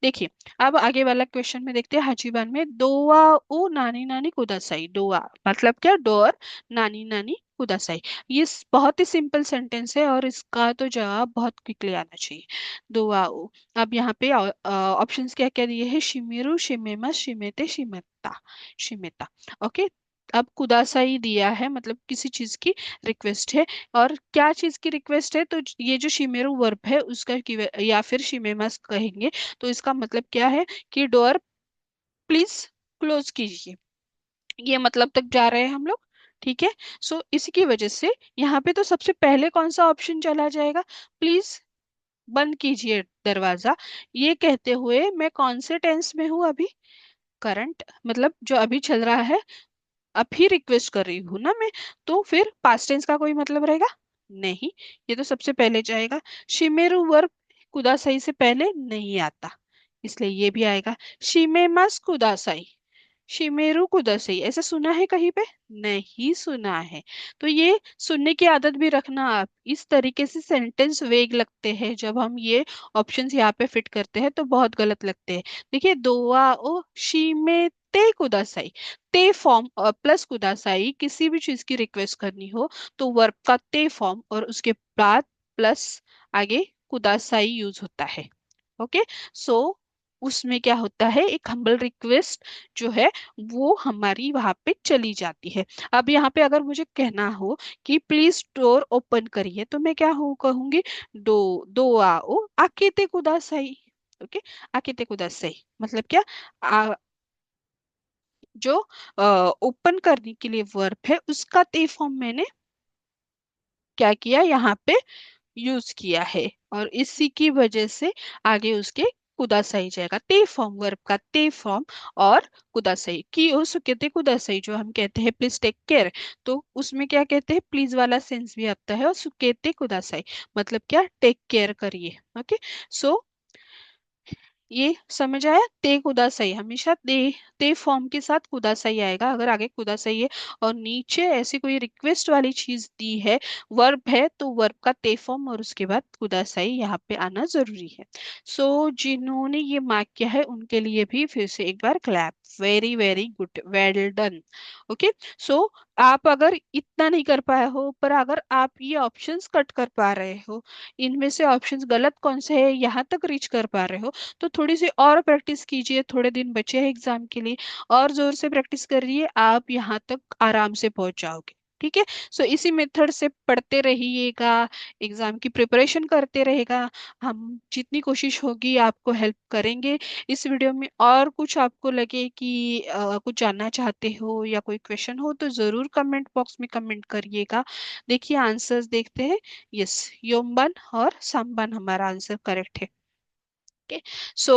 देखिए, अब आगे वाला क्वेश्चन में देखते हैं। हाजीबान में दोआ ओ नानी नानी कुदासाई, दोआ मतलब क्या, डोर, नानी नानी कुदासाई। ये बहुत ही सिंपल सेंटेंस है और इसका तो जवाब बहुत क्विकली आना चाहिए। दोआ ओ। अब यहाँ पे ऑप्शंस क्या क्या दिए हैं, शिमिरु, शिमेमा, शिमेते, शिमेता, शिमेता। ओके। अब कुदासाई दिया है, मतलब किसी चीज की रिक्वेस्ट है। और क्या चीज की रिक्वेस्ट है, तो ये जो शिमेरु वर्ब है उसका या फिर शिमेमास कहेंगे, तो इसका मतलब क्या है कि डोर प्लीज क्लोज कीजिए, ये मतलब तक जा रहे हैं हम लोग। ठीक है। सो इसी की वजह से यहाँ पे तो सबसे पहले कौन सा ऑप्शन चला जाएगा, प्लीज बंद कीजिए दरवाजा। ये कहते हुए मैं कौन से टेंस में हूँ अभी, करंट, मतलब जो अभी चल रहा है, अभी रिक्वेस्ट कर रही हूँ ना मैं, तो फिर पास्ट टेंस का कोई मतलब रहेगा नहीं, ये तो सबसे पहले जाएगा। शिमेरु वर्ब कुदासाई से पहले नहीं आता, इसलिए ये भी आएगा। शिमेमास कुदासाई, शिमेरु कुदासाई ऐसा सुना है कहीं पे, नहीं सुना है। तो ये सुनने की आदत भी रखना आप, इस तरीके से सेंटेंस वेग लगते हैं जब हम ये ऑप्शंस यहाँ पे फिट करते हैं तो बहुत गलत लगते हैं। देखिए, दोआ ओ शिमेते कुदासाई, ते फॉर्म और प्लस कुदासाई, किसी भी चीज की रिक्वेस्ट करनी हो तो वर्ब का ते फॉर्म और उसके बाद प्लस आगे कुदासाई यूज होता है। ओके। सो उसमें क्या होता है, एक हम्बल रिक्वेस्ट जो है वो हमारी वहां पे चली जाती है। अब यहाँ पे अगर मुझे कहना हो कि प्लीज डोर ओपन करिए, तो मैं क्या हूँ कहूंगी, दो, दो आओ आकेते कुदासाई। ओके। आकेते कुदासाई मतलब क्या, जो ओपन करने के लिए वर्ब है उसका ते फॉर्म मैंने क्या किया यहाँ पे यूज किया है, और इसी की वजह से आगे उसके कुदासाई जाएगा, ते फॉर्म, वर्ब का ते फॉर्म और कुदासाई की हो सुकेते कुदासाई, जो हम कहते हैं प्लीज टेक केयर, तो उसमें क्या कहते हैं, प्लीज वाला सेंस भी आता है, और सुकेते कुदासाई मतलब क्या, टेक केयर करिए। ओके। सो ये समझ आया, ते कुदासाई हमेशा ते फॉर्म के साथ कुदासाई आएगा, अगर आगे कुदासाई है और नीचे ऐसी कोई रिक्वेस्ट वाली चीज दी है, वर्ब है, तो वर्ब का ते फॉर्म और उसके बाद कुदासाई यहाँ पे आना जरूरी है। सो जिन्होंने ये मार्क किया है उनके लिए भी फिर से एक बार clap, very very good, well done. Okay. So आप अगर इतना नहीं कर पाए हो, पर अगर आप ये ऑप्शंस कट कर पा रहे हो, इनमें से ऑप्शंस गलत कौन से है यहाँ तक रीच कर पा रहे हो, तो थोड़ी सी और प्रैक्टिस कीजिए, थोड़े दिन बचे हैं एग्जाम के लिए, और जोर से प्रैक्टिस करिए, आप यहाँ तक आराम से पहुंच जाओगे। ठीक है। सो इसी मेथड से पढ़ते रहिएगा, एग्जाम की प्रिपरेशन करते रहेगा, हम जितनी कोशिश होगी आपको हेल्प करेंगे। इस वीडियो में और कुछ आपको लगे कि कुछ जानना चाहते हो या कोई क्वेश्चन हो तो जरूर कमेंट बॉक्स में कमेंट करिएगा। देखिए आंसर्स देखते हैं। यस, योमबन और सांबन हमारा आंसर करेक्ट है। Okay. So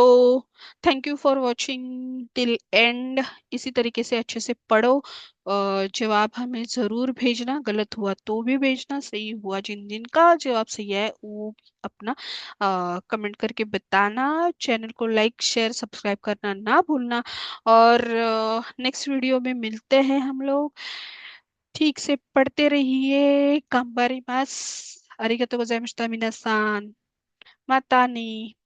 thank you for watching till and. इसी तरीके से अच्छे से पढ़ो। जवाब हमें जरूर भेजना, गलत हुआ तो भी भेजना, सही हुआ जिन जिन का जवाब सही है वो अपना कमेंट करके बताना। चैनल को लाइक शेयर सब्सक्राइब करना ना भूलना, और नेक्स्ट वीडियो में मिलते हैं हम लोग। ठीक से पढ़ते रहिए।頑張ります。ありがとうございました、皆さん。またね。